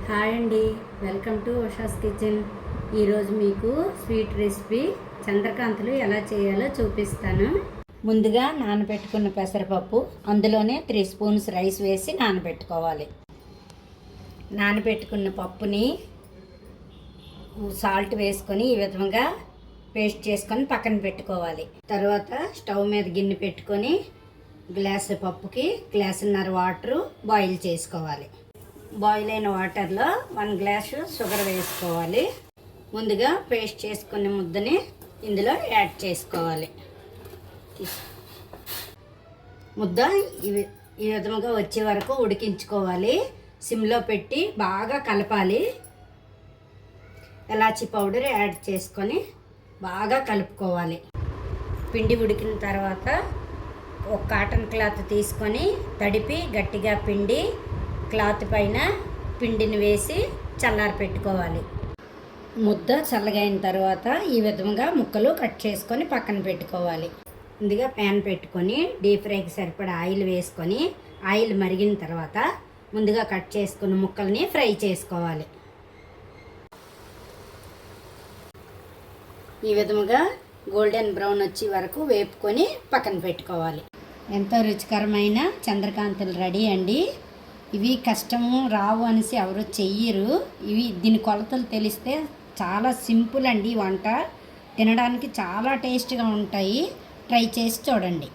Hi అండి, welcome to Usha's kitchen. ఈరోజు మీకు స్వీట్ రెసిపీ చంద్రకాంతలు ఎలా చేయాలో చూపిస్తాను. ముందుగా నానబెట్టుకున్న పెసరపప్పు, అందులోనే 3 స్పూన్స్ రైస్ వేసి నానబెట్టుకోవాలి. నానబెట్టుకున్న పప్పుని సాల్ట్ వేసుకొని ఈ విధంగా పేస్ట్ చేసుకొని పక్కన పెట్టుకోవాలి. తర్వాత స్టవ్ మీద గిన్నె పెట్టుకొని గ్లాసు పప్పుకి గ్లాసున్నర వాటరు బాయిల్ చేసుకోవాలి. బాయిల్ అయిన వాటర్లో 1 గ్లాసు షుగర్ వేసుకోవాలి. ముందుగా పేస్ట్ చేసుకునే ముద్దని ఇందులో యాడ్ చేసుకోవాలి. ముద్ద ఈ విధంగా వచ్చే వరకు ఉడికించుకోవాలి. సిమ్లో పెట్టి బాగా కలపాలి. ఎలాచీ పౌడర్ యాడ్ చేసుకొని బాగా కలుపుకోవాలి. పిండి ఉడికిన తర్వాత ఒక కాటన్ క్లాత్ తీసుకొని తడిపి గట్టిగా పిండి క్లాత్ పైన పిండిని వేసి చల్లారి పెట్టుకోవాలి. ముద్ద చల్లగైన తర్వాత ఈ విధంగా ముక్కలు కట్ చేసుకొని పక్కన పెట్టుకోవాలి. ముందుగా ప్యాన్ పెట్టుకొని డీప్ ఫ్రైకి సరిపడా ఆయిల్ వేసుకొని ఆయిల్ మరిగిన తర్వాత ముందుగా కట్ చేసుకున్న ముక్కల్ని ఫ్రై చేసుకోవాలి. ఈ విధముగా గోల్డెన్ బ్రౌన్ వచ్చే వరకు వేపుకొని పక్కన పెట్టుకోవాలి. ఎంతో రుచికరమైన చంద్రకాంతలు రెడీ అండి. ఇవి కష్టము రావు అనేసి ఎవరు చెయ్యరు. దీని కొలతలు తెలిస్తే చాలా సింపుల్ అండి. వంట తినడానికి చాలా టేస్ట్గా ఉంటాయి. ట్రై చేసి చూడండి.